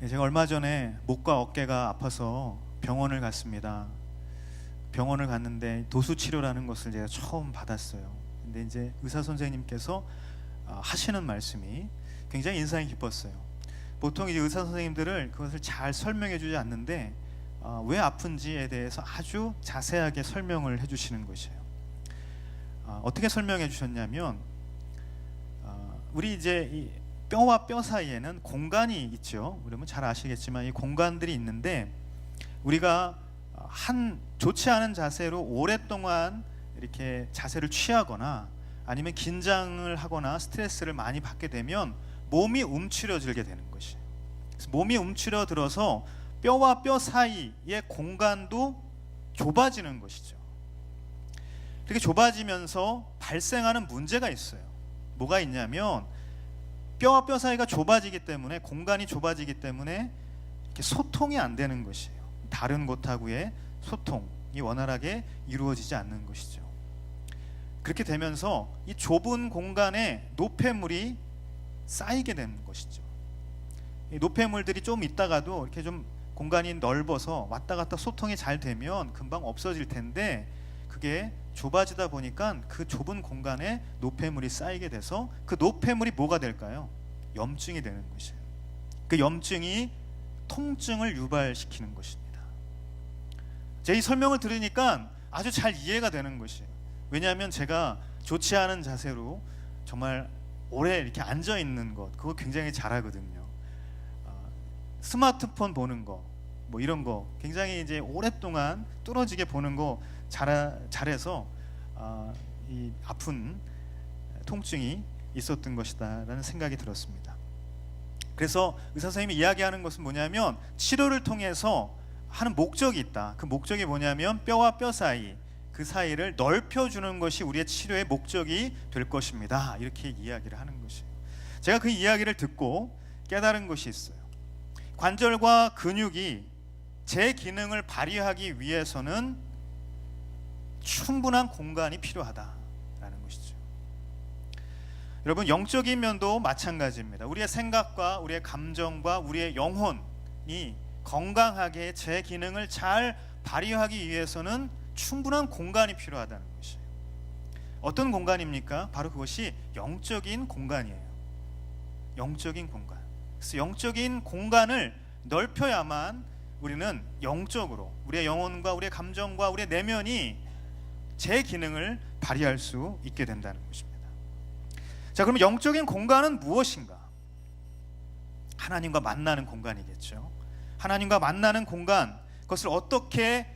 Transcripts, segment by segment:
제가 얼마 전에 목과 어깨가 아파서 병원을 갔습니다. 병원을 갔는데 도수 치료라는 것을 제가 처음 받았어요. 근데 이제 의사 선생님께서 하시는 말씀이 굉장히 인상이 깊었어요. 보통 이제 의사 선생님들을 그것을 잘 설명해 주지 않는데 왜 아픈지에 대해서 아주 자세하게 설명을 해주시는 것이에요. 어떻게 설명해 주셨냐면 우리 이제 이 뼈와 뼈 사이에는 공간이 있죠. 그러면 잘 아시겠지만 이 공간들이 있는데 우리가 한 좋지 않은 자세로 오랫동안 이렇게 자세를 취하거나 아니면 긴장을 하거나 스트레스를 많이 받게 되면 몸이 움츠려들게 되는 것이에요. 그래서 몸이 움츠려들어서 뼈와 뼈 사이의 공간도 좁아지는 것이죠. 이렇게 좁아지면서 발생하는 문제가 있어요. 뭐가 있냐면 뼈와 뼈 사이가 좁아지기 때문에, 공간이 좁아지기 때문에 이렇게 소통이 안 되는 것이에요. 다른 곳하고의 소통이 원활하게 이루어지지 않는 것이죠. 그렇게 되면서 이 좁은 공간에 노폐물이 쌓이게 되는 것이죠. 이 노폐물들이 좀 있다가도 이렇게 좀 공간이 넓어서 왔다 갔다 소통이 잘 되면 금방 없어질 텐데, 그게 좁아지다 보니까 그 좁은 공간에 노폐물이 쌓이게 돼서 그 노폐물이 뭐가 될까요? 염증이 되는 것이에요. 그 염증이 통증을 유발시키는 것입니다. 제 이 설명을 들으니까 아주 잘 이해가 되는 것이에요. 왜냐하면 제가 좋지 않은 자세로 정말 오래 이렇게 앉아 있는 것, 그거 굉장히 잘하거든요. 스마트폰 보는 거, 뭐 이런 거 굉장히 이제 오랫동안 뚫어지게 보는 거 잘해서 이 아픈 통증이 있었던 것이다라는 생각이 들었습니다. 그래서 의사 선생님이 이야기하는 것은 뭐냐면 치료를 통해서 하는 목적이 있다. 그 목적이 뭐냐면 뼈와 뼈 사이, 그 사이를 넓혀주는 것이 우리의 치료의 목적이 될 것입니다. 이렇게 이야기를 하는 것이에요. 제가 그 이야기를 듣고 깨달은 것이 있어요. 관절과 근육이 제 기능을 발휘하기 위해서는 충분한 공간이 필요하다라는 것이죠. 여러분, 영적인 면도 마찬가지입니다. 우리의 생각과 우리의 감정과 우리의 영혼이 건강하게 제 기능을 잘 발휘하기 위해서는 충분한 공간이 필요하다는 것이에요. 어떤 공간입니까? 바로 그것이 영적인 공간이에요. 영적인 공간. 그래서 영적인 공간을 넓혀야만 우리는 영적으로 우리의 영혼과 우리의 감정과 우리의 내면이 제 기능을 발휘할 수 있게 된다는 것입니다. 자, 그러면 영적인 공간은 무엇인가? 하나님과 만나는 공간이겠죠. 하나님과 만나는 공간, 그것을 어떻게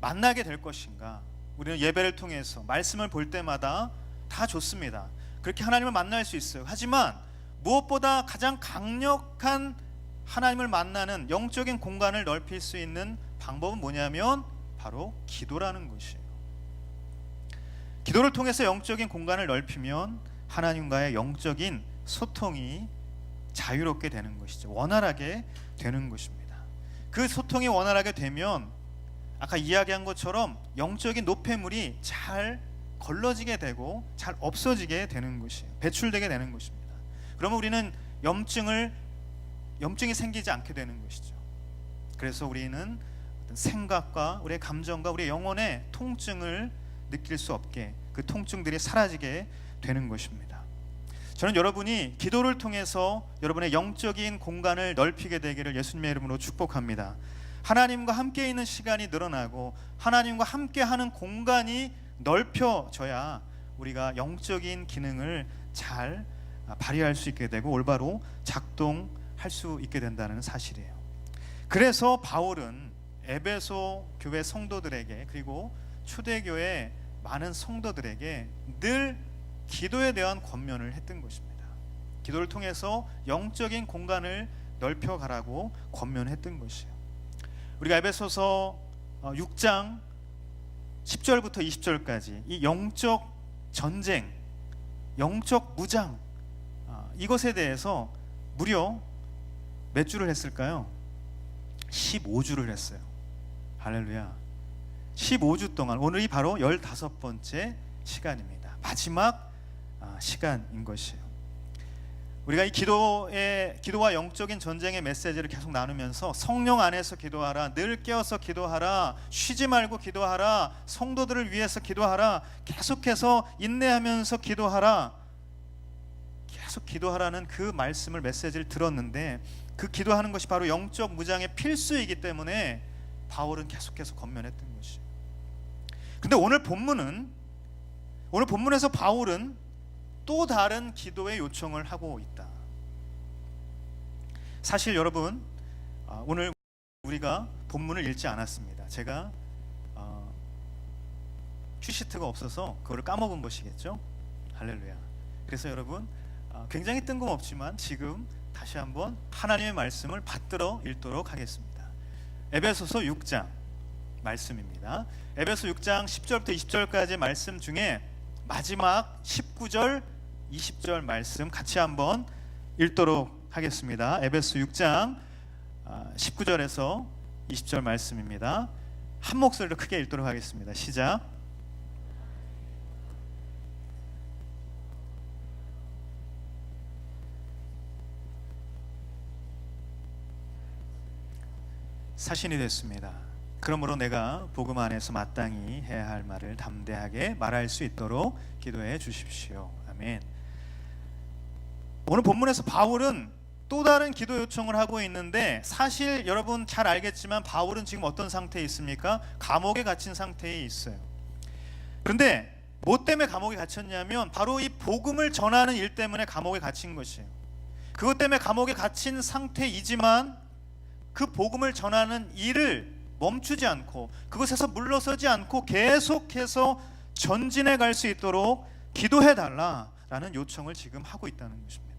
만나게 될 것인가? 우리는 예배를 통해서 말씀을 볼 때마다 다 좋습니다. 그렇게 하나님을 만날 수 있어요. 하지만 무엇보다 가장 강력한 하나님을 만나는 영적인 공간을 넓힐 수 있는 방법은 뭐냐면 바로 기도라는 것이에요. 기도를 통해서 영적인 공간을 넓히면 하나님과의 영적인 소통이 자유롭게 되는 것이죠. 원활하게 되는 것입니다. 그 소통이 원활하게 되면 아까 이야기한 것처럼 영적인 노폐물이 잘 걸러지게 되고 잘 없어지게 되는 것이에요. 배출되게 되는 것입니다. 그러면 우리는 염증이 생기지 않게 되는 것이죠. 그래서 우리는 어떤 생각과 우리의 감정과 우리의 영혼의 통증을 느낄 수 없게, 그 통증들이 사라지게 되는 것입니다. 저는 여러분이 기도를 통해서 여러분의 영적인 공간을 넓히게 되기를 예수님의 이름으로 축복합니다. 하나님과 함께 있는 시간이 늘어나고 하나님과 함께하는 공간이 넓혀져야 우리가 영적인 기능을 잘 발휘할 수 있게 되고 올바로 작동할 수 있게 된다는 사실이에요. 그래서 바울은 에베소 교회 성도들에게, 그리고 초대교회 많은 성도들에게 늘 기도에 대한 권면을 했던 것입니다. 기도를 통해서 영적인 공간을 넓혀가라고 권면했던 것이에요. 우리가 에베소서 6장 10절부터 20절까지 이 영적 전쟁, 영적 무장, 이것에 대해서 무려 몇 주를 했을까요? 15주를 했어요. 할렐루야. 15주 동안, 오늘이 바로 15번째 시간입니다. 마지막 시간인 것이에요. 우리가 이 기도와 영적인 전쟁의 메시지를 계속 나누면서 성령 안에서 기도하라, 늘 깨어서 기도하라, 쉬지 말고 기도하라, 성도들을 위해서 기도하라, 계속해서 인내하면서 기도하라, 계속 기도하라는 그 말씀을, 메시지를 들었는데, 그 기도하는 것이 바로 영적 무장의 필수이기 때문에 바울은 계속해서 권면했던 것이에요. 근데 오늘 본문에서 바울은 또 다른 기도의 요청을 하고 있다. 사실 여러분, 오늘 우리가 본문을 읽지 않았습니다. 제가 큐시트가 없어서 그거를 까먹은 것이겠죠. 할렐루야. 그래서 여러분, 굉장히 뜬금없지만 지금 다시 한번 하나님의 말씀을 받들어 읽도록 하겠습니다. 에베소서 6장 말씀입니다. 에베소 6장 10절부터 20절까지 말씀 중에 마지막 19절, 20절 말씀 같이 한번 읽도록 하겠습니다. 에베소 6장 19절에서 20절 말씀입니다. 한 목소리로 크게 읽도록 하겠습니다. 시작. 사신이 됐습니다. 그러므로 내가 복음 안에서 마땅히 해야 할 말을 담대하게 말할 수 있도록 기도해 주십시오. 아멘. 오늘 본문에서 바울은 또 다른 기도 요청을 하고 있는데, 사실 여러분 잘 알겠지만 바울은 지금 어떤 상태에 있습니까? 감옥에 갇힌 상태에 있어요. 그런데 뭐 때문에 감옥에 갇혔냐면 바로 이 복음을 전하는 일 때문에 감옥에 갇힌 것이에요. 그것 때문에 감옥에 갇힌 상태이지만 그 복음을 전하는 일을 멈추지 않고, 그것에서 물러서지 않고 계속해서 전진해 갈 수 있도록 기도해 달라라는 요청을 지금 하고 있다는 것입니다.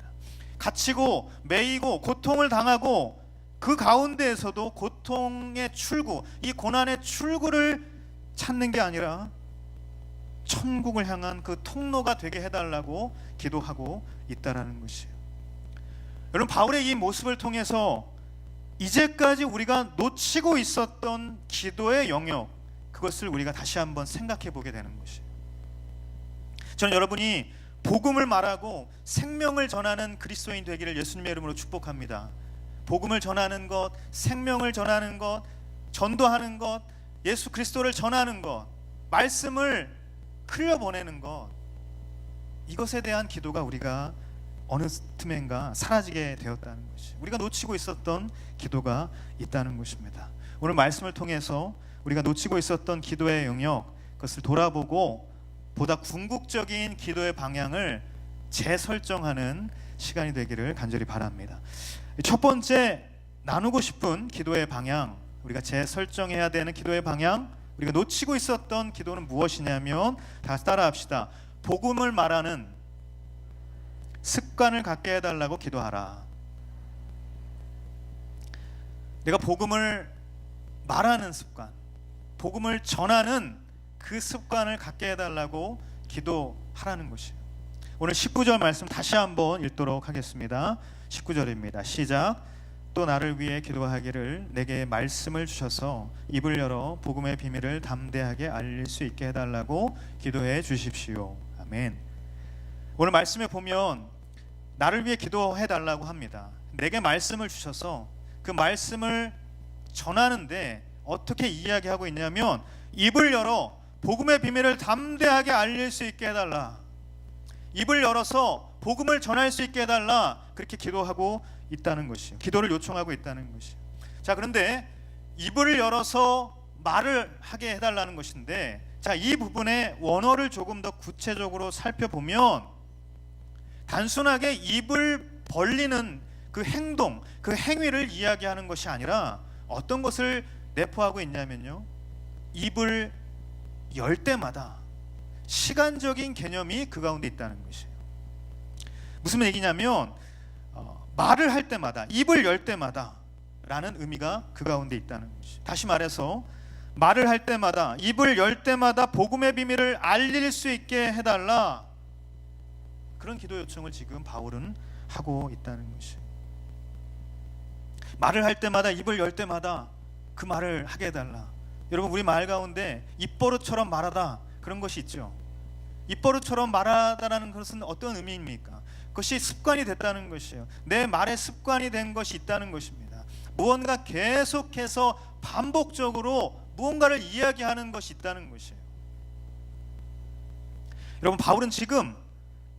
갇히고 매이고 고통을 당하고 그 가운데에서도 고통의 출구, 이 고난의 출구를 찾는 게 아니라 천국을 향한 그 통로가 되게 해달라고 기도하고 있다는 것이에요. 여러분, 바울의 이 모습을 통해서 이제까지 우리가 놓치고 있었던 기도의 영역, 그것을 우리가 다시 한번 생각해 보게 되는 것이에요. 저는 여러분이 복음을 말하고 생명을 전하는 그리스도인 되기를 예수님의 이름으로 축복합니다. 복음을 전하는 것, 생명을 전하는 것, 전도하는 것, 예수 그리스도를 전하는 것, 말씀을 흘려보내는 것, 이것에 대한 기도가 우리가 어느 틈엔가 사라지게 되었다는 것이, 우리가 놓치고 있었던 기도가 있다는 것입니다. 오늘 말씀을 통해서 우리가 놓치고 있었던 기도의 영역, 그것을 돌아보고 보다 궁극적인 기도의 방향을 재설정하는 시간이 되기를 간절히 바랍니다. 첫 번째 나누고 싶은 기도의 방향, 우리가 재설정해야 되는 기도의 방향, 우리가 놓치고 있었던 기도는 무엇이냐면, 다시 따라합시다. 복음을 말하는 습관을 갖게 해달라고 기도하라. 내가 복음을 말하는 습관, 복음을 전하는 그 습관을 갖게 해달라고 기도하라는 것이에요. 오늘 19절 말씀 다시 한번 읽도록 하겠습니다. 19절입니다. 시작. 또 나를 위해 기도하기를 내게 말씀을 주셔서 입을 열어 복음의 비밀을 담대하게 알릴 수 있게 해달라고 기도해 주십시오. 아멘. 오늘 말씀에 보면 나를 위해 기도해 달라고 합니다. 내게 말씀을 주셔서 그 말씀을 전하는데 어떻게 이야기하고 있냐면, 입을 열어 복음의 비밀을 담대하게 알릴 수 있게 해달라, 입을 열어서 복음을 전할 수 있게 해달라, 그렇게 기도하고 있다는 것이에요. 기도를 요청하고 있다는 것이에요. 자, 그런데 입을 열어서 말을 하게 해달라는 것인데, 자, 이 부분의 원어를 조금 더 구체적으로 살펴보면 단순하게 입을 벌리는 그 행동, 그 행위를 이야기하는 것이 아니라 어떤 것을 내포하고 있냐면요, 입을 열 때마다 시간적인 개념이 그 가운데 있다는 것이에요. 무슨 얘기냐면 말을 할 때마다, 입을 열 때마다 라는 의미가 그 가운데 있다는 것이에요. 다시 말해서 말을 할 때마다, 입을 열 때마다 복음의 비밀을 알릴 수 있게 해달라, 그런 기도 요청을 지금 바울은 하고 있다는 것이에요. 말을 할 때마다, 입을 열 때마다 그 말을 하게 해달라. 여러분, 우리 말 가운데 입버릇처럼 말하다, 그런 것이 있죠. 입버릇처럼 말하다라는 것은 어떤 의미입니까? 그것이 습관이 됐다는 것이에요. 내 말에 습관이 된 것이 있다는 것입니다. 무언가 계속해서 반복적으로 무언가를 이야기하는 것이 있다는 것이에요. 여러분, 바울은 지금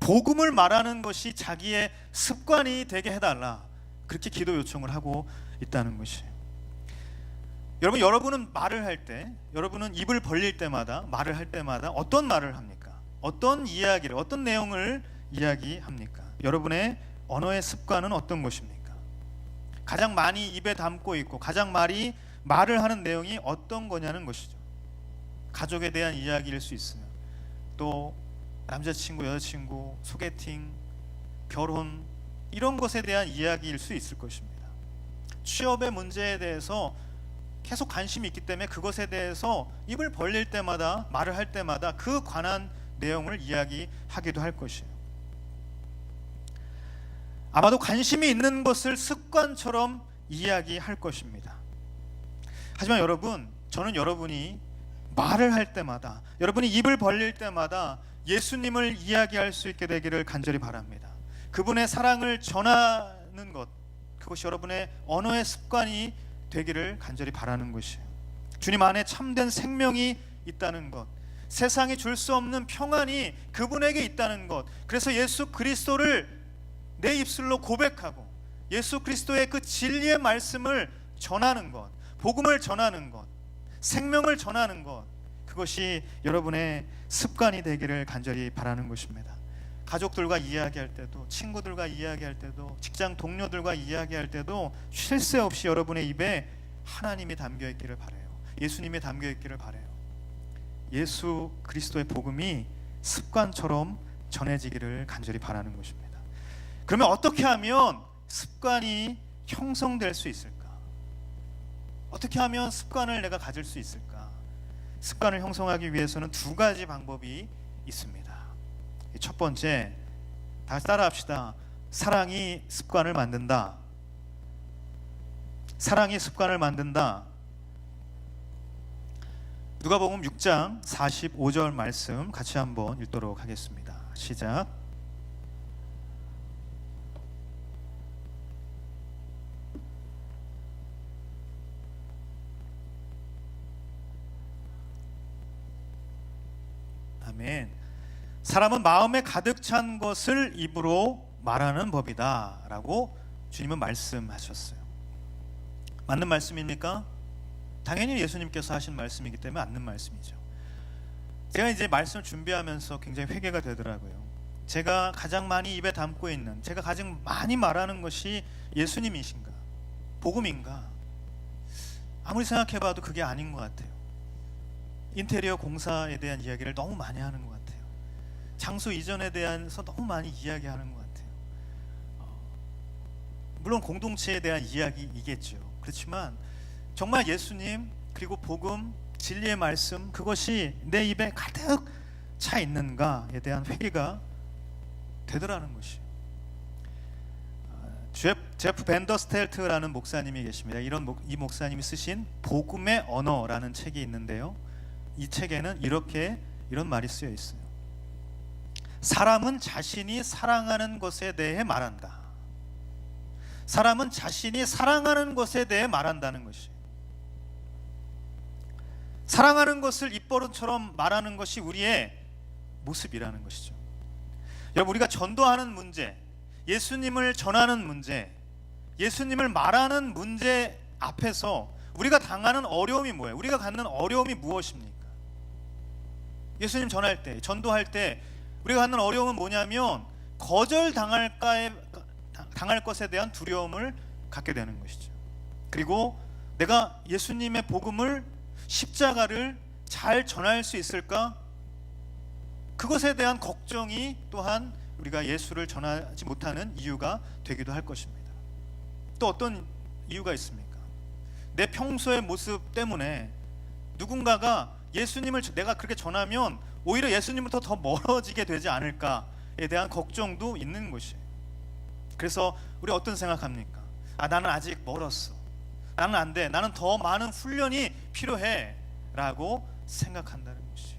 복음을 말하는 것이 자기의 습관이 되게 해달라, 그렇게 기도 요청을 하고 있다는 것이에요. 여러분은 말을 할 때, 여러분은 입을 벌릴 때마다, 말을 할 때마다 어떤 말을 합니까? 어떤 이야기를, 어떤 내용을 이야기합니까? 여러분의 언어의 습관은 어떤 것입니까? 가장 많이 입에 담고 있고 가장 많이 말을 하는 내용이 어떤 거냐는 것이죠. 가족에 대한 이야기일 수 있어요. 또 남자친구, 여자친구, 소개팅, 결혼, 이런 것에 대한 이야기일 수 있을 것입니다. 취업의 문제에 대해서 계속 관심이 있기 때문에 그것에 대해서 입을 벌릴 때마다, 말을 할 때마다 그 관한 내용을 이야기하기도 할 것이에요. 아마도 관심이 있는 것을 습관처럼 이야기할 것입니다. 하지만 여러분, 저는 여러분이 말을 할 때마다, 여러분이 입을 벌릴 때마다 예수님을 이야기할 수 있게 되기를 간절히 바랍니다. 그분의 사랑을 전하는 것, 그것이 여러분의 언어의 습관이 되기를 간절히 바라는 것이에요. 주님 안에 참된 생명이 있다는 것, 세상이 줄 수 없는 평안이 그분에게 있다는 것, 그래서 예수 그리스도를 내 입술로 고백하고 예수 그리스도의 그 진리의 말씀을 전하는 것, 복음을 전하는 것, 생명을 전하는 것, 그것이 여러분의 습관이 되기를 간절히 바라는 것입니다. 가족들과 이야기할 때도, 친구들과 이야기할 때도, 직장 동료들과 이야기할 때도 쉴 새 없이 여러분의 입에 하나님이 담겨 있기를 바라요. 예수님이 담겨 있기를 바라요. 예수 그리스도의 복음이 습관처럼 전해지기를 간절히 바라는 것입니다. 그러면 어떻게 하면 습관이 형성될 수 있을까? 어떻게 하면 습관을 내가 가질 수 있을까? 습관을 형성하기 위해서는 두 가지 방법이 있습니다. 첫 번째, 다시 따라합시다. 사랑이 습관을 만든다. 사랑이 습관을 만든다. 누가복음 6장 45절 말씀 같이 한번 읽도록 하겠습니다. 시작. 아멘. 사람은 마음에 가득 찬 것을 입으로 말하는 법이다 라고 주님은 말씀하셨어요. 맞는 말씀입니까? 당연히 예수님께서 하신 말씀이기 때문에 맞는 말씀이죠. 제가 이제 말씀을 준비하면서 굉장히 회개가 되더라고요. 제가 가장 많이 입에 담고 있는, 제가 가장 많이 말하는 것이 예수님이신가? 복음인가? 아무리 생각해봐도 그게 아닌 것 같아요. 인테리어 공사에 대한 이야기를 너무 많이 하는 것 같아요. 장소 이전에 대해서 너무 많이 이야기하는 것 같아요. 물론 공동체에 대한 이야기이겠죠. 그렇지만 정말 예수님, 그리고 복음, 진리의 말씀, 그것이 내 입에 가득 차 있는가에 대한 회개가 되더라는 것이에요. 제프 벤더스텔트라는 목사님이 계십니다. 이 목사님이 쓰신 복음의 언어라는 책이 있는데요, 이 책에는 이런 말이 쓰여 있어요. 사람은 자신이 사랑하는 것에 대해 말한다. 사람은 자신이 사랑하는 것에 대해 말한다는 것이, 사랑하는 것을 입버릇처럼 말하는 것이 우리의 모습이라는 것이죠. 여러분, 우리가 전도하는 문제, 예수님을 전하는 문제, 예수님을 말하는 문제 앞에서 우리가 당하는 어려움이 뭐예요? 우리가 갖는 어려움이 무엇입니까? 예수님 전할 때, 전도할 때 우리가 갖는 어려움은 뭐냐면 거절당할 것에 대한 두려움을 갖게 되는 것이죠. 그리고 내가 예수님의 복음을, 십자가를 잘 전할 수 있을까? 그것에 대한 걱정이 또한 우리가 예수를 전하지 못하는 이유가 되기도 할 것입니다. 또 어떤 이유가 있습니까? 내 평소의 모습 때문에 누군가가 예수님을 내가 그렇게 전하면 오히려 예수님부터 더 멀어지게 되지 않을까에 대한 걱정도 있는 것이에요. 그래서 우리 어떤 생각합니까? 나는 아직 멀었어, 나는 안 돼, 나는 더 많은 훈련이 필요해 라고 생각한다는 것이에요.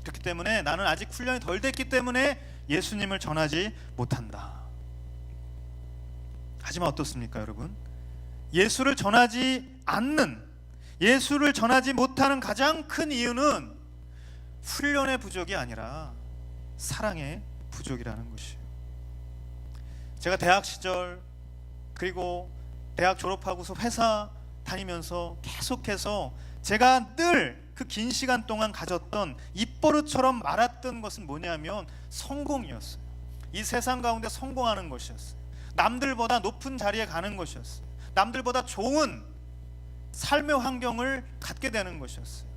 그렇기 때문에 나는 아직 훈련이 덜 됐기 때문에 예수님을 전하지 못한다. 하지만 어떻습니까, 여러분? 예수를 전하지 않는, 예수를 전하지 못하는 가장 큰 이유는 훈련의 부족이 아니라 사랑의 부족이라는 것이에요. 제가 대학 시절, 그리고 대학 졸업하고서 회사 다니면서 계속해서 제가 늘 그 긴 시간 동안 가졌던 입버릇처럼 말았던 것은 뭐냐면 성공이었어요. 이 세상 가운데 성공하는 것이었어요. 남들보다 높은 자리에 가는 것이었어요. 남들보다 좋은 삶의 환경을 갖게 되는 것이었어요.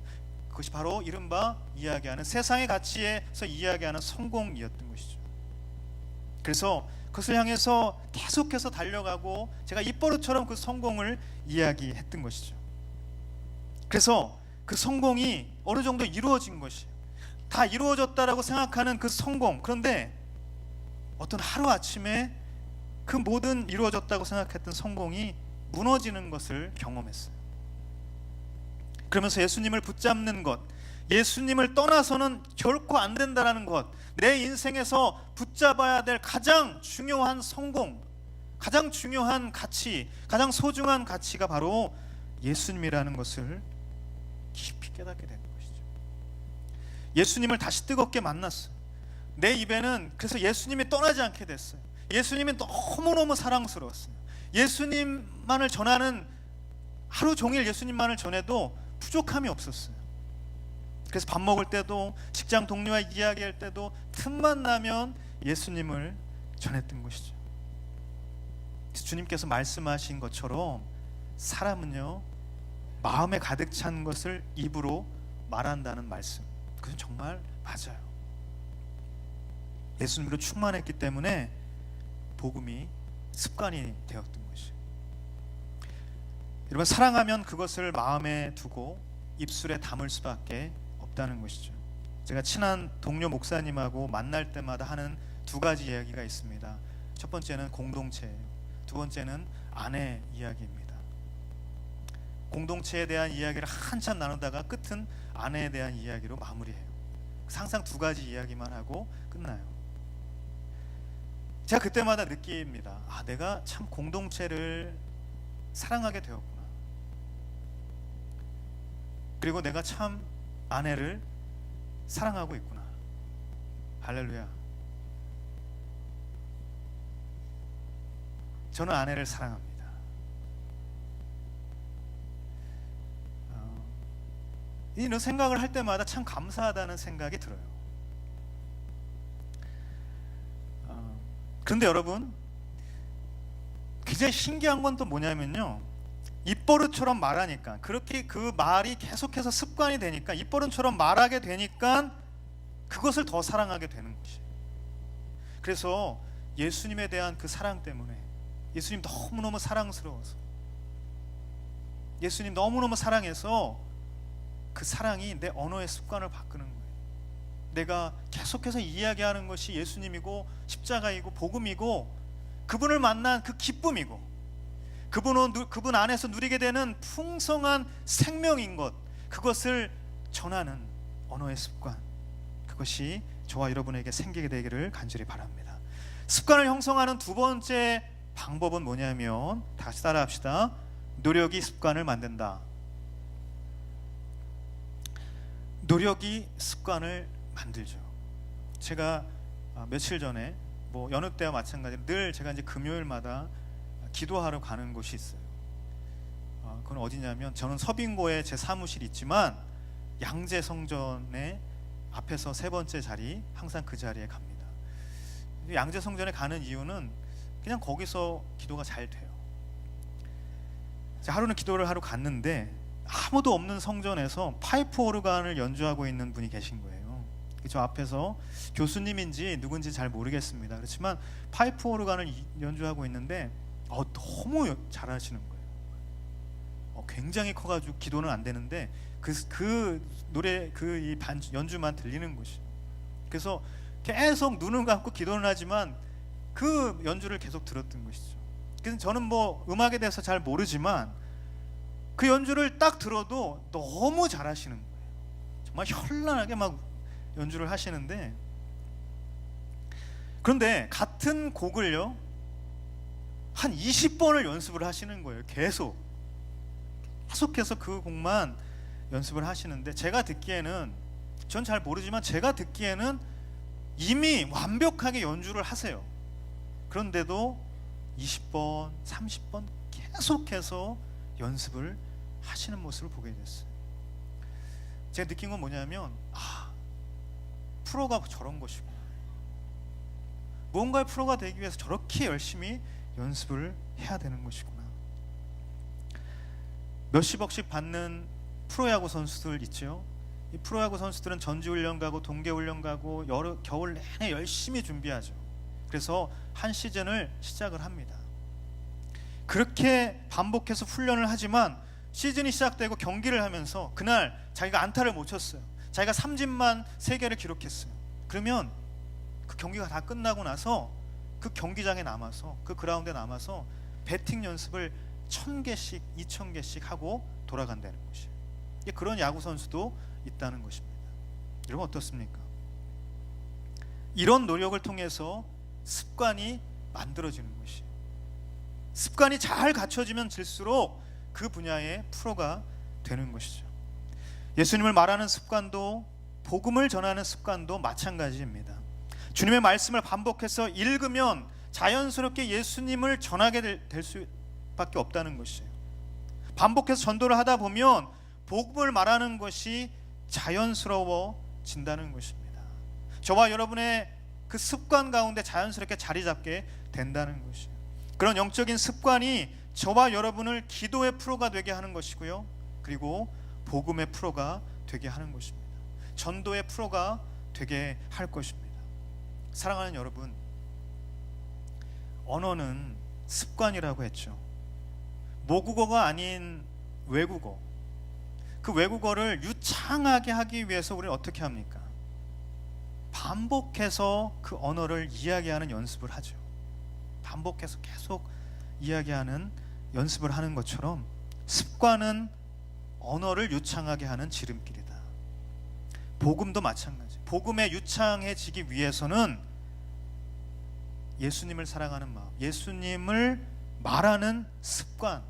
그것이 바로 이른바 이야기하는 세상의 가치에서 이야기하는 성공이었던 것이죠. 그래서 그것을 향해서 계속해서 달려가고 제가 입버릇처럼 그 성공을 이야기했던 것이죠. 그래서 그 성공이 어느 정도 이루어진 것이에요. 다 이루어졌다라고 생각하는 그 성공, 그런데 어떤 하루아침에 그 모든 이루어졌다고 생각했던 성공이 무너지는 것을 경험했어요. 그러면서 예수님을 붙잡는 것, 예수님을 떠나서는 결코 안 된다라는 것, 내 인생에서 붙잡아야 될 가장 중요한 성공, 가장 중요한 가치, 가장 소중한 가치가 바로 예수님이라는 것을 깊이 깨닫게 되는 것이죠. 예수님을 다시 뜨겁게 만났어요. 내 입에는 그래서 예수님이 떠나지 않게 됐어요. 예수님이 너무너무 사랑스러웠어요. 예수님만을 전하는, 하루 종일 예수님만을 전해도 부족함이 없었어요. 그래서 밥 먹을 때도, 직장 동료와 이야기할 때도 틈만 나면 예수님을 전했던 것이죠. 주님께서 말씀하신 것처럼 사람은요, 마음에 가득 찬 것을 입으로 말한다는 말씀, 그건 정말 맞아요. 예수님으로 충만했기 때문에 복음이 습관이 되었던 것이에요. 여러분, 사랑하면 그것을 마음에 두고 입술에 담을 수밖에 없다는 것이죠. 제가 친한 동료 목사님하고 만날 때마다 하는 두 가지 이야기가 있습니다. 첫 번째는 공동체예요. 두 번째는 아내 이야기입니다. 공동체에 대한 이야기를 한참 나누다가 끝은 아내에 대한 이야기로 마무리해요. 항상 두 가지 이야기만 하고 끝나요. 제가 그때마다 느낍니다. 아, 내가 참 공동체를 사랑하게 되었구나. 그리고 내가 참 아내를 사랑하고 있구나. 할렐루야. 저는 아내를 사랑합니다. 이런 생각을 할 때마다 참 감사하다는 생각이 들어요. 그런데 여러분, 굉장히 신기한 건 또 뭐냐면요, 입버릇처럼 말하니까, 그렇게 그 말이 계속해서 습관이 되니까, 입버릇처럼 말하게 되니까 그것을 더 사랑하게 되는 것이에요. 그래서 예수님에 대한 그 사랑 때문에, 예수님 너무너무 사랑스러워서, 예수님 너무너무 사랑해서 그 사랑이 내 언어의 습관을 바꾸는 거예요. 내가 계속해서 이야기하는 것이 예수님이고 십자가이고 복음이고 그분을 만난 그 기쁨이고 그분 안에서 누리게 되는 풍성한 생명인 것, 그것을 전하는 언어의 습관, 그것이 저와 여러분에게 생기게 되기를 간절히 바랍니다. 습관을 형성하는 두 번째 방법은 뭐냐면, 다시 따라합시다. 노력이 습관을 만든다. 노력이 습관을 만들죠. 제가 며칠 전에 여느 때와 마찬가지로 늘 제가 이제 금요일마다 기도하러 가는 곳이 있어요. 그건 어디냐면, 저는 서빙고에 제 사무실이 있지만 양재 성전의 앞에서 세 번째 자리, 항상 그 자리에 갑니다. 양재 성전에 가는 이유는 그냥 거기서 기도가 잘 돼요. 하루는 기도를 하러 갔는데 아무도 없는 성전에서 파이프 오르간을 연주하고 있는 분이 계신 거예요. 저 앞에서 교수님인지 누군지 잘 모르겠습니다. 그렇지만 파이프 오르간을 연주하고 있는데 너무 잘하시는 거예요. 굉장히 커가지고 기도는 안 되는데 그 노래, 이 연주만 들리는 것이에요. 그래서 계속 눈을 감고 기도는 하지만 그 연주를 계속 들었던 것이죠. 그래서 저는 음악에 대해서 잘 모르지만 그 연주를 딱 들어도 너무 잘하시는 거예요. 정말 현란하게 막 연주를 하시는데, 그런데 같은 곡을요 한 20번을 연습을 하시는 거예요. 계속해서 그 곡만 연습을 하시는데, 제가 듣기에는, 전 잘 모르지만 제가 듣기에는 이미 완벽하게 연주를 하세요. 그런데도 20번, 30번 계속해서 연습을 하시는 모습을 보게 됐어요. 제가 느낀 건 뭐냐면, 프로가 저런 것이구나. 뭔가의 프로가 되기 위해서 저렇게 열심히 연습을 해야 되는 것이구나. 몇십억씩 받는 프로야구 선수들 있죠. 이 프로야구 선수들은 전지훈련 가고 동계훈련 가고 겨울 내내 열심히 준비하죠. 그래서 한 시즌을 시작을 합니다. 그렇게 반복해서 훈련을 하지만 시즌이 시작되고 경기를 하면서 그날 자기가 안타를 못 쳤어요. 자기가 삼진만 3개를 기록했어요. 그러면 그 경기가 다 끝나고 나서 그 경기장에 남아서, 그 그라운드에 남아서 배팅 연습을 1000개씩 2000개씩 하고 돌아간다는 것이에요. 그런 야구 선수도 있다는 것입니다. 여러분 어떻습니까? 이런 노력을 통해서 습관이 만들어지는 것이에요. 습관이 잘 갖춰지면 질수록 그 분야의 프로가 되는 것이죠. 예수님을 말하는 습관도, 복음을 전하는 습관도 마찬가지입니다. 주님의 말씀을 반복해서 읽으면 자연스럽게 예수님을 전하게 될 수밖에 없다는 것이에요. 반복해서 전도를 하다 보면 복음을 말하는 것이 자연스러워진다는 것입니다. 저와 여러분의 그 습관 가운데 자연스럽게 자리 잡게 된다는 것이에요. 그런 영적인 습관이 저와 여러분을 기도의 프로가 되게 하는 것이고요, 그리고 복음의 프로가 되게 하는 것입니다. 전도의 프로가 되게 할 것입니다. 사랑하는 여러분, 언어는 습관이라고 했죠. 모국어가 아닌 외국어, 그 외국어를 유창하게 하기 위해서 우리는 어떻게 합니까? 반복해서 그 언어를 이야기하는 연습을 하죠. 반복해서 계속 이야기하는 연습을 하는 것처럼 습관은 언어를 유창하게 하는 지름길이다. 복음도 마찬가지. 복음에 유창해지기 위해서는 예수님을 사랑하는 마음, 예수님을 말하는 습관,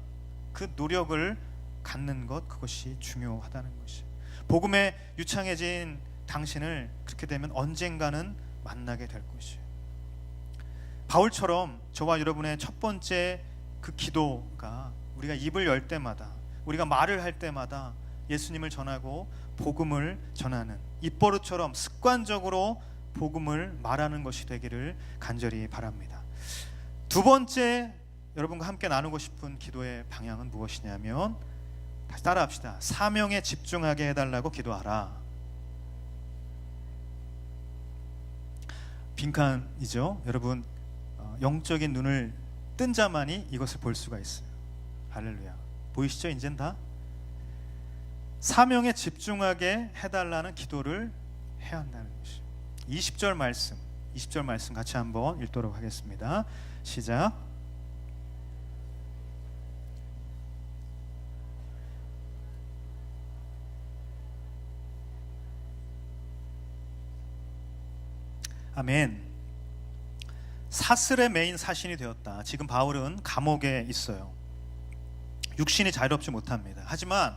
그 노력을 갖는 것, 그것이 중요하다는 것이. 복음에 유창해진 당신을 그렇게 되면 언젠가는 만나게 될 것이에요. 바울처럼 저와 여러분의 첫 번째 그 기도가, 우리가 입을 열 때마다, 우리가 말을 할 때마다 예수님을 전하고 복음을 전하는, 입버릇처럼 습관적으로 복음을 말하는 것이 되기를 간절히 바랍니다. 두 번째 여러분과 함께 나누고 싶은 기도의 방향은 무엇이냐면, 다시 따라합시다. 사명에 집중하게 해달라고 기도하라. 빈칸이죠. 여러분, 영적인 눈을 뜬 자만이 이것을 볼 수가 있어요. 할렐루야. 보이시죠? 이젠 다 사명에 집중하게 해달라는 기도를 해야 한다는 것이죠. 20절 말씀 같이 한번 읽도록 하겠습니다. 시작. 아멘. 사슬에 매인 사신이 되었다. 지금 바울은 감옥에 있어요. 육신이 자유롭지 못합니다. 하지만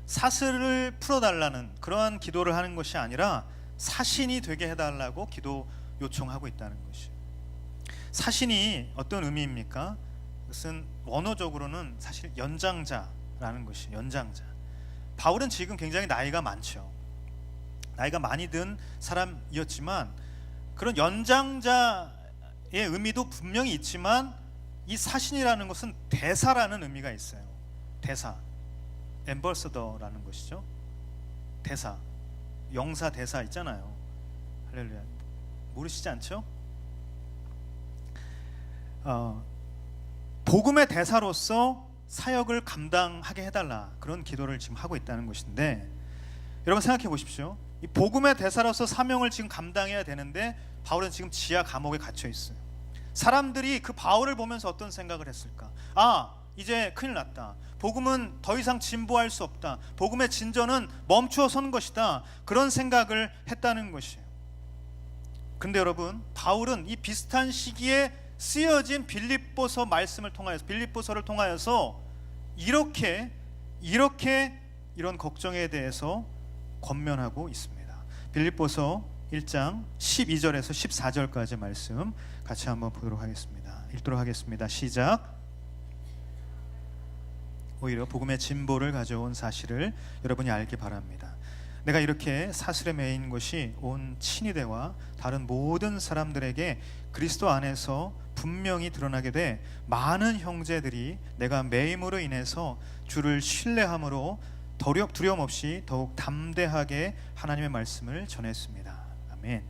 사슬을 풀어달라는 그러한 기도를 하는 것이 아니라 사신이 되게 해달라고 기도 요청하고 있다는 것이에요. 사신이 어떤 의미입니까? 그것은 원어적으로는 사실 연장자라는 것이에요. 연장자. 바울은 지금 굉장히 나이가 많죠. 나이가 많이 든 사람이었지만 그런 연장자의 의미도 분명히 있지만 이 사신이라는 것은 대사라는 의미가 있어요. 대사, 엠버서더라는 것이죠. 대사, 영사 대사 있잖아요. 할렐루야. 모르시지 않죠? 복음의 대사로서 사역을 감당하게 해달라, 그런 기도를 지금 하고 있다는 것인데, 여러분 생각해 보십시오. 이 복음의 대사로서 사명을 지금 감당해야 되는데 바울은 지금 지하 감옥에 갇혀 있어요. 사람들이 그 바울을 보면서 어떤 생각을 했을까? 이제 큰일 났다. 복음은 더 이상 진보할 수 없다. 복음의 진전은 멈추어 선 것이다. 그런 생각을 했다는 것이에요. 근데 여러분, 바울은 이 비슷한 시기에 쓰여진 빌립보서 말씀을 통하여서, 빌립보서를 통하여서 이렇게 이런 걱정에 대해서 권면하고 있습니다. 빌립보서 1장 12절에서 14절까지 말씀 같이 한번 보도록 하겠습니다. 읽도록 하겠습니다. 시작. 오히려 복음의 진보를 가져온 사실을 여러분이 알기 바랍니다. 내가 이렇게 사슬에 매인 것이 온 친위대와 다른 모든 사람들에게 그리스도 안에서 분명히 드러나게 돼 많은 형제들이 내가 매임으로 인해서 주를 신뢰함으로 두려움 없이 더욱 담대하게 하나님의 말씀을 전했습니다. 아멘.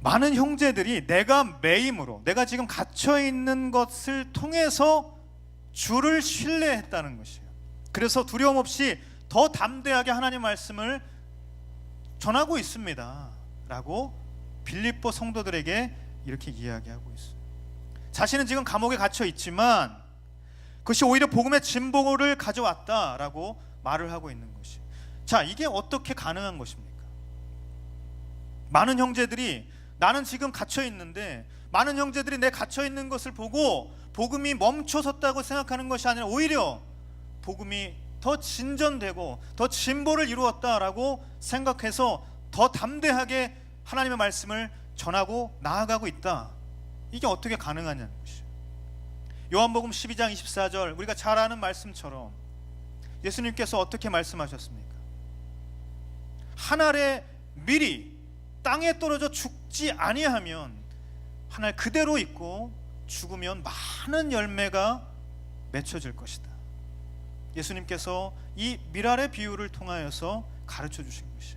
많은 형제들이 내가 매임으로, 내가 지금 갇혀 있는 것을 통해서 주를 신뢰했다는 것이에요. 그래서 두려움 없이 더 담대하게 하나님 말씀을 전하고 있습니다 라고 빌립보 성도들에게 이렇게 이야기하고 있어요. 자신은 지금 감옥에 갇혀 있지만 그것이 오히려 복음의 진보를 가져왔다라고 말을 하고 있는 것이. 자, 이게 어떻게 가능한 것입니까? 많은 형제들이, 나는 지금 갇혀 있는데 많은 형제들이 내 갇혀 있는 것을 보고 복음이 멈춰섰다고 생각하는 것이 아니라 오히려 복음이 더 진전되고 더 진보를 이루었다라고 생각해서 더 담대하게 하나님의 말씀을 전하고 나아가고 있다. 이게 어떻게 가능하냐는 것이에요. 요한복음 12장 24절, 우리가 잘 아는 말씀처럼 예수님께서 어떻게 말씀하셨습니까? 한 알의 밀이 땅에 떨어져 죽지 아니하면 한 알 그대로 있고 죽으면 많은 열매가 맺혀질 것이다. 예수님께서 이 밀알의 비유를 통하여서 가르쳐 주신 것이에요.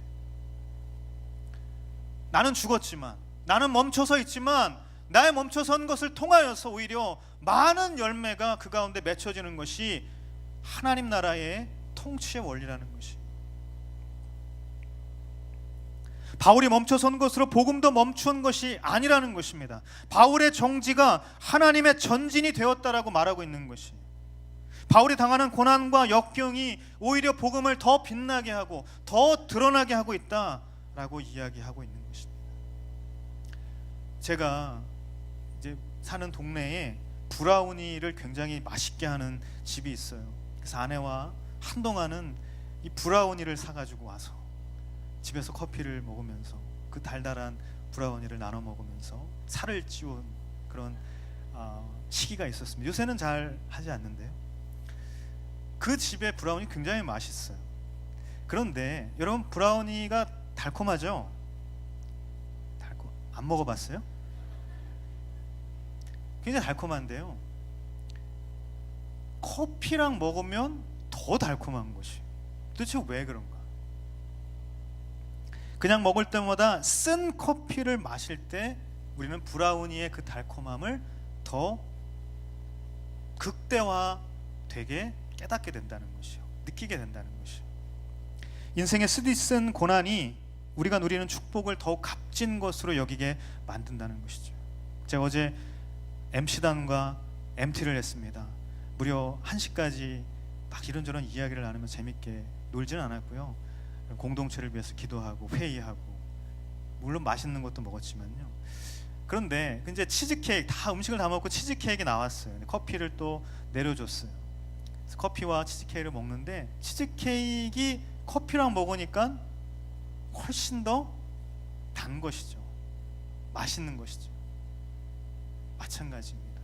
나는 죽었지만, 나는 멈춰서 있지만 나의 멈춰선 것을 통하여서 오히려 많은 열매가 그 가운데 맺혀지는 것이 하나님 나라의 통치의 원리라는 것이. 바울이 멈춰선 것으로 복음도 멈춘 것이 아니라는 것입니다. 바울의 정지가 하나님의 전진이 되었다라고 말하고 있는 것이, 바울이 당하는 고난과 역경이 오히려 복음을 더 빛나게 하고 더 드러나게 하고 있다라고 이야기하고 있는 것입니다. 제가 이제 사는 동네에 브라우니를 굉장히 맛있게 하는 집이 있어요. 그래서 아내와 한동안은 이 브라우니를 사가지고 와서 집에서 커피를 먹으면서 그 달달한 브라우니를 나눠 먹으면서 살을 찌운 그런 시기가 있었습니다. 요새는 잘 하지 않는데요. 그 집의 브라우니 굉장히 맛있어요. 그런데 여러분, 브라우니가 달콤하죠? 안 먹어봤어요? 굉장히 달콤한데요, 커피랑 먹으면 더 달콤한 것이. 도대체 왜 그런가? 그냥 먹을 때마다 쓴 커피를 마실 때 우리는 브라우니의 그 달콤함을 더 극대화되게 깨닫게 된다는 것이요, 느끼게 된다는 것이요. 인생의 쓰디쓴 고난이 우리가 누리는 축복을 더욱 값진 것으로 여기게 만든다는 것이죠. 제가 어제 MC단과 MT를 했습니다. 무려 1시까지 막 이런저런 이야기를 나누면서 재밌게 놀지는 않았고요, 공동체를 위해서 기도하고 회의하고, 물론 맛있는 것도 먹었지만요. 그런데 이제 치즈케이크, 다 음식을 다 먹고 치즈케이크가 나왔어요. 커피를 또 내려줬어요. 그래서 커피와 치즈케이크를 먹는데 치즈케이크가 커피랑 먹으니까 훨씬 더 단 것이죠. 맛있는 것이죠. 마찬가지입니다.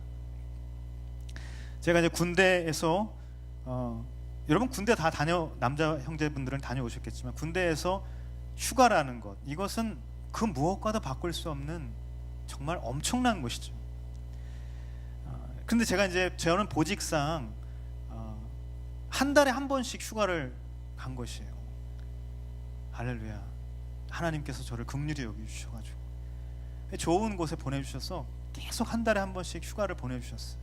제가 이제 군대에서 여러분 군대 다 남자 형제분들은 다녀오셨겠지만, 군대에서 휴가라는 것, 이것은 그 무엇과도 바꿀 수 없는 정말 엄청난 것이죠. 근데 제가 이제 저는 보직상 한 달에 한 번씩 휴가를 간 것이에요. 할렐루야. 하나님께서 저를 긍휼히 여겨주셔가지고 좋은 곳에 보내주셔서 계속 한 달에 한 번씩 휴가를 보내주셨어요.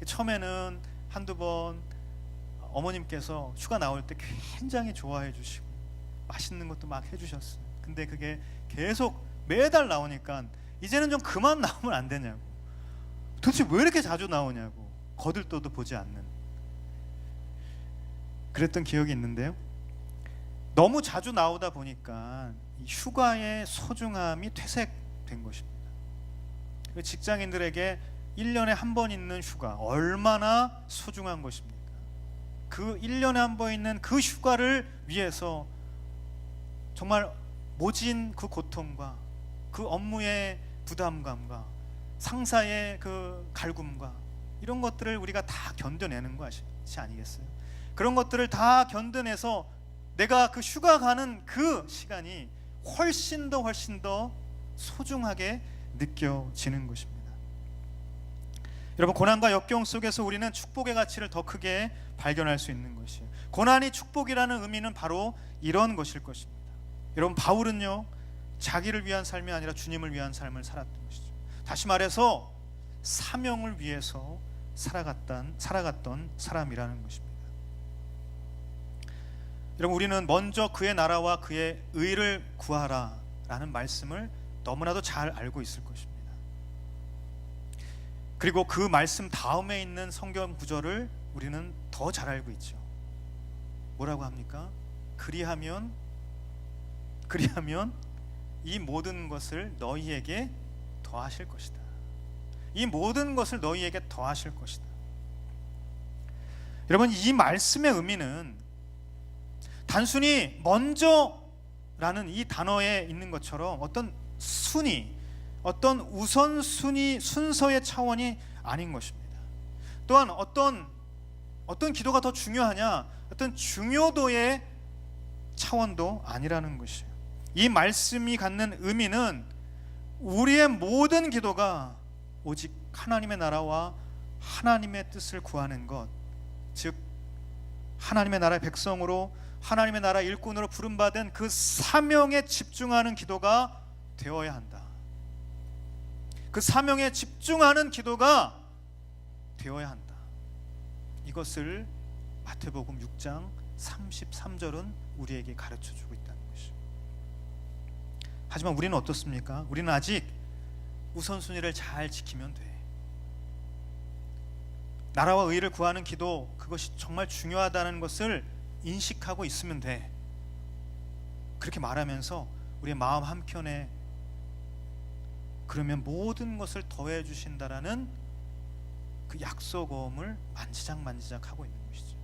처음에는 한두 번 어머님께서 휴가 나올 때 굉장히 좋아해 주시고 맛있는 것도 막 해주셨어요. 근데 그게 계속 매달 나오니까 이제는 좀 그만 나오면 안 되냐고, 도대체 왜 이렇게 자주 나오냐고 거들떠도 보지 않는 그랬던 기억이 있는데요, 너무 자주 나오다 보니까 이 휴가의 소중함이 퇴색된 것입니다. 직장인들에게 1년에 한 번 있는 휴가 얼마나 소중한 것입니까? 그 1년에 한 번 있는 그 휴가를 위해서 정말 모진 그 고통과 그 업무의 부담감과 상사의 그 갈굼과 이런 것들을 우리가 다 견뎌내는 것이 아니겠어요? 그런 것들을 다 견뎌내서 내가 그 휴가 가는 그 시간이 훨씬 더 소중하게 느껴지는 것입니다. 여러분, 고난과 역경 속에서 우리는 축복의 가치를 더 크게 발견할 수 있는 것이에요. 고난이 축복이라는 의미는 바로 이런 것일 것입니다. 여러분, 바울은요, 자기를 위한 삶이 아니라 주님을 위한 삶을 살았던 것이죠. 다시 말해서 사명을 위해서 살아갔던 사람이라는 것입니다. 여러분, 우리는 먼저 그의 나라와 그의 의를 구하라 라는 말씀을 너무나도 잘 알고 있을 것입니다. 그리고 그 말씀 다음에 있는 성경 구절을 우리는 더 잘 알고 있죠. 뭐라고 합니까? 그리하면 이 모든 것을 너희에게 더하실 것이다. 이 모든 것을 너희에게 더하실 것이다. 여러분, 이 말씀의 의미는 단순히 먼저라는 이 단어에 있는 것처럼 어떤 순위, 어떤 우선순위, 순서의 차원이 아닌 것입니다. 또한 어떤 기도가 더 중요하냐, 어떤 중요도의 차원도 아니라는 것이에요. 이 말씀이 갖는 의미는 우리의 모든 기도가 오직 하나님의 나라와 하나님의 뜻을 구하는 것, 즉 하나님의 나라의 백성으로, 하나님의 나라 일꾼으로 부름받은 그 사명에 집중하는 기도가 되어야 한다. 그 사명에 집중하는 기도가 되어야 한다. 이것을 마태복음 6장 33절은 우리에게 가르쳐주고 있다는 것이죠. 하지만 우리는 어떻습니까? 우리는 아직 우선순위를 잘 지키면 돼. 나라와 의를 구하는 기도, 그것이 정말 중요하다는 것을 인식하고 있으면 돼. 그렇게 말하면서 우리의 마음 한켠에 그러면 모든 것을 더해 주신다라는 그 약속음을 만지작 하고 있는 것이죠.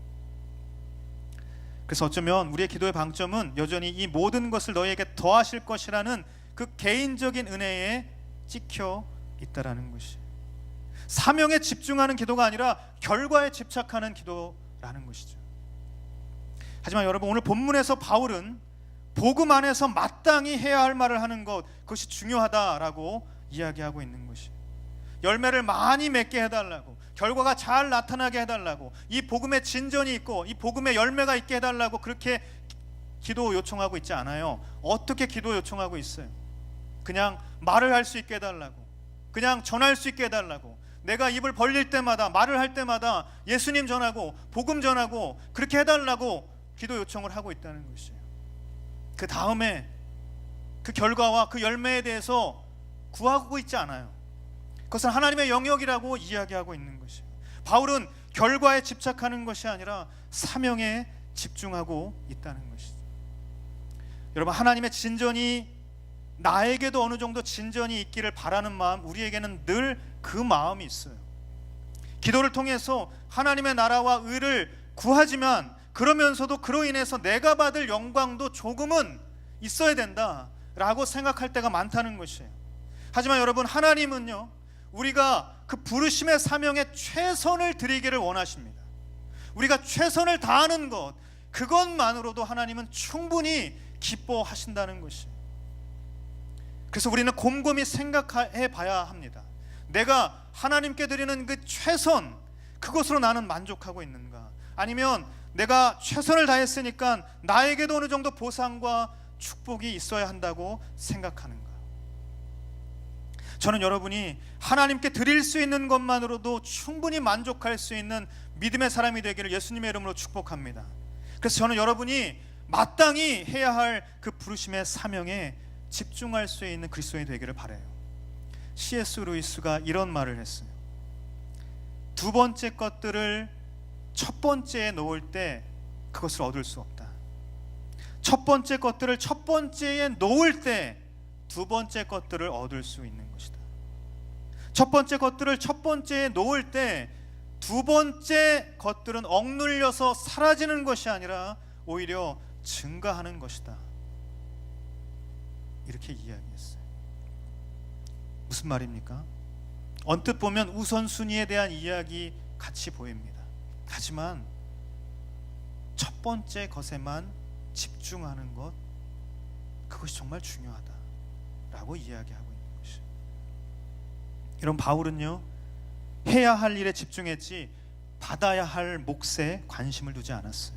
그래서 어쩌면 우리의 기도의 방점은 여전히 이 모든 것을 너희에게 더하실 것이라는 그 개인적인 은혜에 찍혀 있다라는 것이, 사명에 집중하는 기도가 아니라 결과에 집착하는 기도라는 것이죠. 하지만 여러분, 오늘 본문에서 바울은 복음 안에서 마땅히 해야 할 말을 하는 것, 그것이 중요하다라고 이야기하고 있는 것이, 열매를 많이 맺게 해달라고, 결과가 잘 나타나게 해달라고, 이 복음의 진전이 있고 이 복음의 열매가 있게 해달라고 그렇게 기도 요청하고 있지 않아요. 어떻게 기도 요청하고 있어요? 그냥 말을 할 수 있게 해달라고, 그냥 전할 수 있게 해달라고, 내가 입을 벌릴 때마다, 말을 할 때마다 예수님 전하고 복음 전하고 그렇게 해달라고 기도 요청을 하고 있다는 것이에요. 그 다음에 그 결과와 그 열매에 대해서 구하고 있지 않아요. 그것은 하나님의 영역이라고 이야기하고 있는 것이에요. 바울은 결과에 집착하는 것이 아니라 사명에 집중하고 있다는 것이죠. 여러분, 하나님의 진전이 나에게도 어느 정도 진전이 있기를 바라는 마음, 우리에게는 늘 그 마음이 있어요. 기도를 통해서 하나님의 나라와 의를 구하지만 그러면서도 그로 인해서 내가 받을 영광도 조금은 있어야 된다라고 생각할 때가 많다는 것이에요. 하지만 여러분, 하나님은요, 우리가 그 부르심의 사명에 최선을 드리기를 원하십니다. 우리가 최선을 다하는 것, 그것만으로도 하나님은 충분히 기뻐하신다는 것이에요. 그래서 우리는 곰곰이 생각해 봐야 합니다. 내가 하나님께 드리는 그 최선, 그것으로 나는 만족하고 있는가? 아니면 내가 최선을 다했으니까 나에게도 어느 정도 보상과 축복이 있어야 한다고 생각하는가? 저는 여러분이 하나님께 드릴 수 있는 것만으로도 충분히 만족할 수 있는 믿음의 사람이 되기를 예수님의 이름으로 축복합니다. 그래서 저는 여러분이 마땅히 해야 할 그 부르심의 사명에 집중할 수 있는 그리스도인이 되기를 바라요. C.S. 루이스가 이런 말을 했어요. 두 번째 것들을 첫 번째에 놓을 때 그것을 얻을 수 없다. 첫 번째 것들을 첫 번째에 놓을 때 두 번째 것들을 얻을 수 있는 것이다. 첫 번째 것들을 첫 번째에 놓을 때 두 번째 것들은 억눌려서 사라지는 것이 아니라 오히려 증가하는 것이다. 이렇게 이야기했어요. 무슨 말입니까? 언뜻 보면 우선순위에 대한 이야기 같이 보입니다. 하지만 첫 번째 것에만 집중하는 것, 그것이 정말 중요하다라고 이야기하고 있는 것이에요. 이런 바울은요, 해야 할 일에 집중했지 받아야 할 몫에 관심을 두지 않았어요.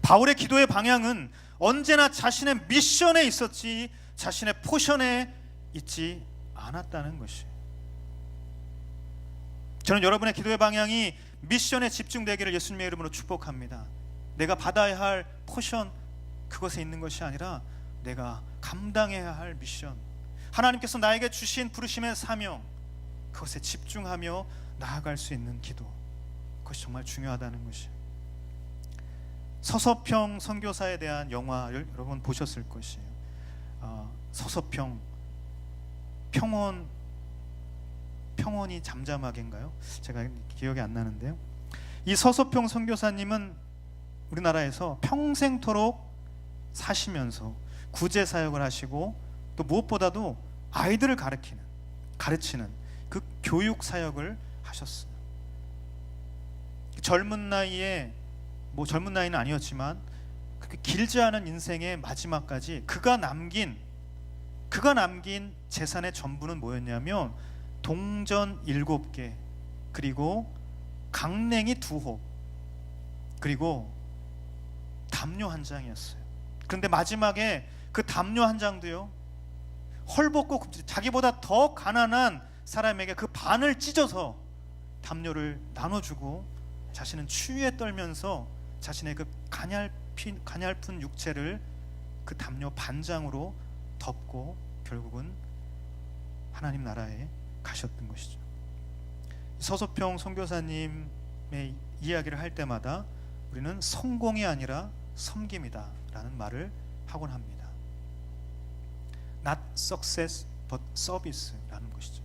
바울의 기도의 방향은 언제나 자신의 미션에 있었지 자신의 포션에 있지 않았다는 것이에요. 저는 여러분의 기도의 방향이 미션에 집중되기를 예수님의 이름으로 축복합니다. 내가 받아야 할 포션, 그것에 있는 것이 아니라 내가 감당해야 할 미션, 하나님께서 나에게 주신 부르심의 사명, 그것에 집중하며 나아갈 수 있는 기도, 그것이 정말 중요하다는 것이에요. 서서평 선교사에 대한 영화를 여러분 보셨을 것이에요. 서서평, 평원이 잠잠하게인가요? 제가 기억이 안 나는데요. 이 서서평 선교사님은 우리나라에서 평생토록 사시면서 구제 사역을 하시고 또 무엇보다도 아이들을 가르치는 그 교육 사역을 하셨어요. 젊은 나이에, 젊은 나이는 아니었지만 그렇게 길지 않은 인생의 마지막까지 그가 남긴 재산의 전부는 뭐였냐면 동전 7개, 그리고 강냉이 2홉, 그리고 담요 1장이었어요. 그런데 마지막에 그 담요 1장도요, 헐벗고 자기보다 더 가난한 사람에게 그 반을 찢어서 담요를 나눠주고 자신은 추위에 떨면서 자신의 그 가냘픈 육체를 그 담요 반장으로 덮고 결국은 하나님 나라에 가셨던 것이죠. 서서평 선교사님의 이야기를 할 때마다 우리는 성공이 아니라 섬김이다 라는 말을 하곤 합니다. Not success but service 라는 것이죠.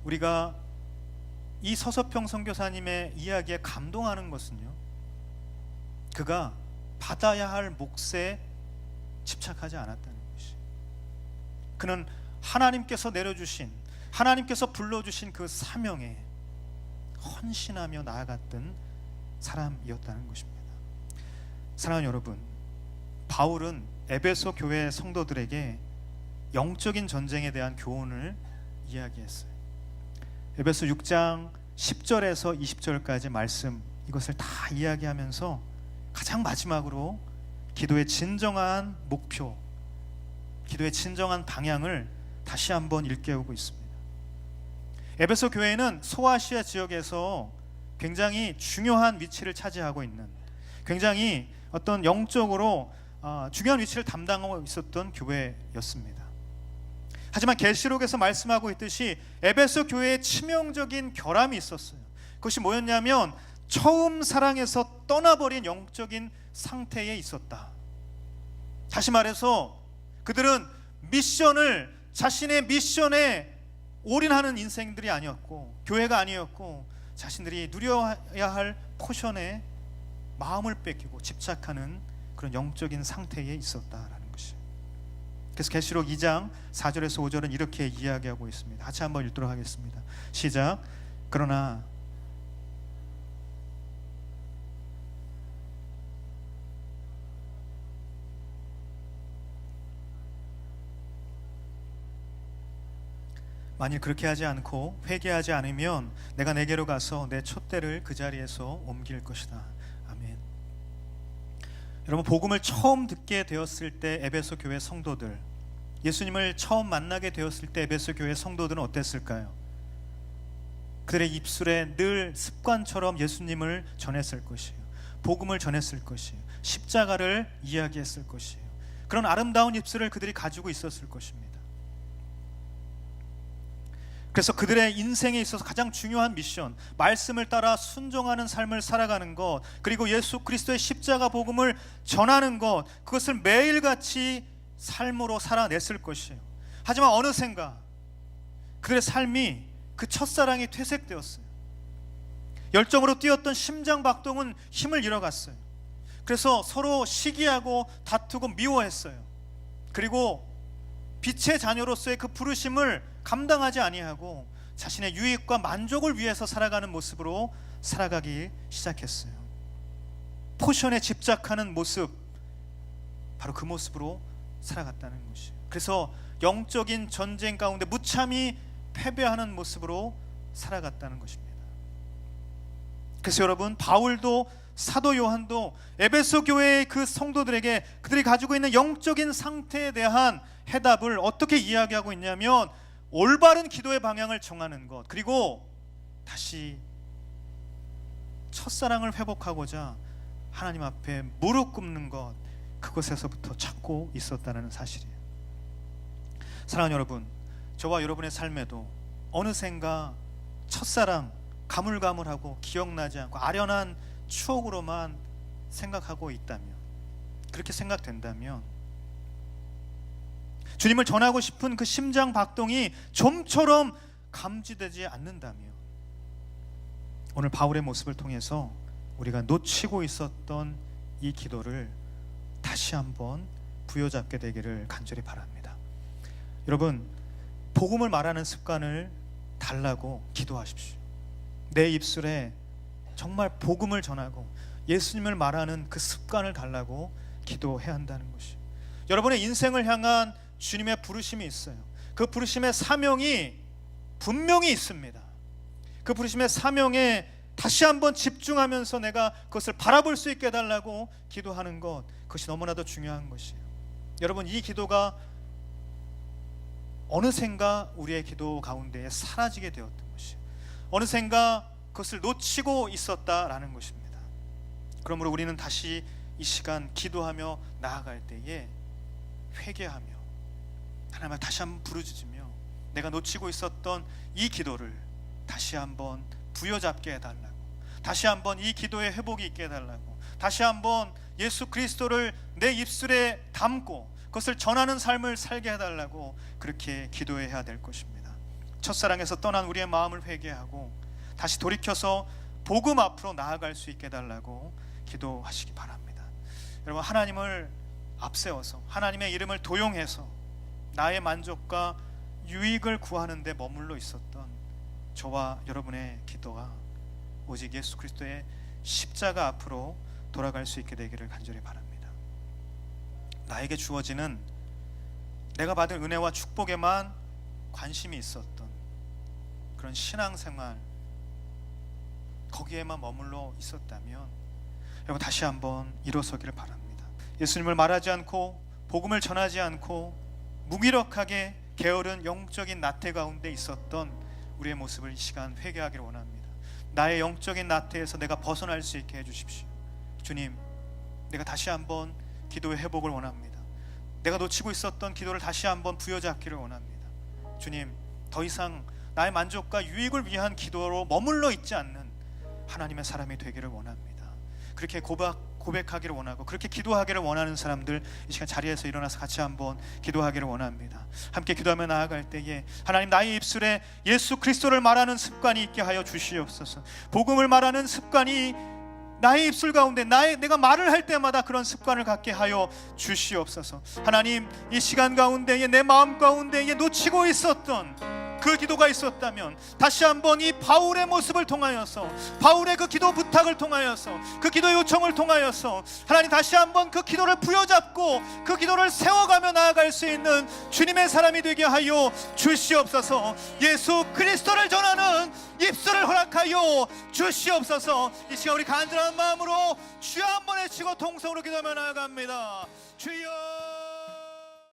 우리가 이 서서평 선교사님의 이야기에 감동하는 것은요, 그가 받아야 할 몫에 집착하지 않았다는 것이. 그는 하나님께서 내려주신, 하나님께서 불러주신 그 사명에 헌신하며 나아갔던 사람이었다는 것입니다. 사랑하는 여러분, 바울은 에베소 교회 성도들에게 영적인 전쟁에 대한 교훈을 이야기했어요. 에베소 6장 10절에서 20절까지 말씀, 이것을 다 이야기하면서 가장 마지막으로 기도의 진정한 목표, 기도의 진정한 방향을 다시 한번 일깨우고 있습니다. 에베소 교회는 소아시아 지역에서 굉장히 중요한 위치를 차지하고 있는, 굉장히 어떤 영적으로 중요한 위치를 담당하고 있었던 교회였습니다. 하지만 계시록에서 말씀하고 있듯이 에베소 교회에 치명적인 결함이 있었어요. 그것이 뭐였냐면 처음 사랑에서 떠나버린 영적인 상태에 있었다. 다시 말해서 그들은 자신의 미션에 올인하는 인생들이 아니었고, 교회가 아니었고, 자신들이 누려야 할 포션에 마음을 뺏기고 집착하는 그런 영적인 상태에 있었다라는 것이에요. 그래서 계시록 2장 4절에서 5절은 이렇게 이야기하고 있습니다. 같이 한번 읽도록 하겠습니다. 시작. 그러나 만일 그렇게 하지 않고 회개하지 않으면 내가 내게로 가서 내 촛대를 그 자리에서 옮길 것이다. 아멘. 여러분, 복음을 처음 듣게 되었을 때 에베소 교회 성도들, 예수님을 처음 만나게 되었을 때 에베소 교회 성도들은 어땠을까요? 그들의 입술에 늘 습관처럼 예수님을 전했을 것이에요. 복음을 전했을 것이에요. 십자가를 이야기했을 것이에요. 그런 아름다운 입술을 그들이 가지고 있었을 것입니다. 그래서 그들의 인생에 있어서 가장 중요한 미션, 말씀을 따라 순종하는 삶을 살아가는 것, 그리고 예수 그리스도의 십자가 복음을 전하는 것, 그것을 매일같이 삶으로 살아냈을 것이에요. 하지만 어느샌가 그들의 삶이 그 첫사랑이 퇴색되었어요. 열정으로 뛰었던 심장박동은 힘을 잃어갔어요. 그래서 서로 시기하고 다투고 미워했어요. 그리고 빛의 자녀로서의 그 부르심을 감당하지 아니하고 자신의 유익과 만족을 위해서 살아가는 모습으로 살아가기 시작했어요. 포션에 집착하는 모습, 바로 그 모습으로 살아갔다는 것이에요. 그래서 영적인 전쟁 가운데 무참히 패배하는 모습으로 살아갔다는 것입니다. 그래서 여러분, 바울도 사도 요한도 에베소 교회의 그 성도들에게 그들이 가지고 있는 영적인 상태에 대한 해답을 어떻게 이야기하고 있냐면, 올바른 기도의 방향을 정하는 것, 그리고 다시 첫사랑을 회복하고자 하나님 앞에 무릎 꿇는 것, 그것에서부터 찾고 있었다는 사실이에요. 사랑하는 여러분, 저와 여러분의 삶에도 어느샌가 첫사랑, 가물가물하고 기억나지 않고 아련한 추억으로만 생각하고 있다면, 그렇게 생각된다면, 주님을 전하고 싶은 그 심장 박동이 좀처럼 감지되지 않는다면, 오늘 바울의 모습을 통해서 우리가 놓치고 있었던 이 기도를 다시 한번 부여잡게 되기를 간절히 바랍니다. 여러분, 복음을 말하는 습관을 달라고 기도하십시오. 내 입술에 정말 복음을 전하고 예수님을 말하는 그 습관을 달라고 기도해야 한다는 것이에요. 여러분의 인생을 향한 주님의 부르심이 있어요. 그 부르심의 사명이 분명히 있습니다. 그 부르심의 사명에 다시 한번 집중하면서 내가 그것을 바라볼 수 있게 해달라고 기도하는 것, 그것이 너무나도 중요한 것이에요. 여러분, 이 기도가 어느샌가 우리의 기도 가운데에 사라지게 되었던 것이에요. 어느샌가 그것을 놓치고 있었다라는 것입니다. 그러므로 우리는 다시 이 시간 기도하며 나아갈 때에 회개하며 하나님을 다시 한번 부르짖으며 내가 놓치고 있었던 이 기도를 다시 한번 부여잡게 해달라고, 다시 한번 이 기도의 회복이 있게 해달라고, 다시 한번 예수 그리스도를 내 입술에 담고 그것을 전하는 삶을 살게 해달라고 그렇게 기도해야 될 것입니다. 첫사랑에서 떠난 우리의 마음을 회개하고 다시 돌이켜서 복음 앞으로 나아갈 수 있게 해달라고 기도하시기 바랍니다. 여러분, 하나님을 앞세워서 하나님의 이름을 도용해서 나의 만족과 유익을 구하는 데 머물러 있었던 저와 여러분의 기도가 오직 예수 그리스도의 십자가 앞으로 돌아갈 수 있게 되기를 간절히 바랍니다. 나에게 주어지는 내가 받은 은혜와 축복에만 관심이 있었던 그런 신앙생활, 거기에만 머물러 있었다면 여러분, 다시 한번 일어서기를 바랍니다. 예수님을 말하지 않고 복음을 전하지 않고 무기력하게 게으른 영적인 나태 가운데 있었던 우리의 모습을 이 시간 회개하기를 원합니다. 나의 영적인 나태에서 내가 벗어날 수 있게 해주십시오. 주님, 내가 다시 한번 기도의 회복을 원합니다. 내가 놓치고 있었던 기도를 다시 한번 부여잡기를 원합니다. 주님, 더 이상 나의 만족과 유익을 위한 기도로 머물러 있지 않는 하나님의 사람이 되기를 원합니다. 그렇게 고백하기를 원하고 그렇게 기도하기를 원하는 사람들, 이 시간 자리에서 일어나서 같이 한번 기도하기를 원합니다. 함께 기도하며 나아갈 때에 하나님, 나의 입술에 예수 그리스도를 말하는 습관이 있게 하여 주시옵소서. 복음을 말하는 습관이 나의 입술 가운데 내가 말을 할 때마다 그런 습관을 갖게 하여 주시옵소서. 하나님, 이 시간 가운데에 내 마음 가운데에 놓치고 있었던 그 기도가 있었다면 다시 한번 이 바울의 모습을 통하여서, 바울의 그 기도 부탁을 통하여서, 그 기도 요청을 통하여서 하나님 다시 한번 그 기도를 부여잡고 그 기도를 세워가며 나아갈 수 있는 주님의 사람이 되게 하여 주시옵소서. 예수 그리스도를 전하는 입술을 허락하여 주시옵소서. 이 시간 우리 간절한 마음으로 주여 한번 외치고 통성으로 기도하며 나아갑니다. 주여.